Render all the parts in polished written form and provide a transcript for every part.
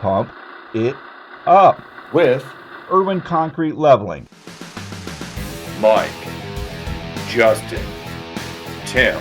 pump it up with Irwin Concrete Leveling. Mike, Justin, Tim.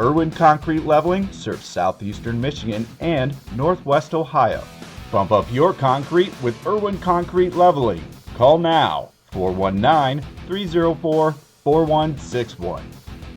Irwin Concrete Leveling serves Southeastern Michigan and Northwest Ohio. Bump up your concrete with Irwin Concrete Leveling. Call now, 419-304-4161.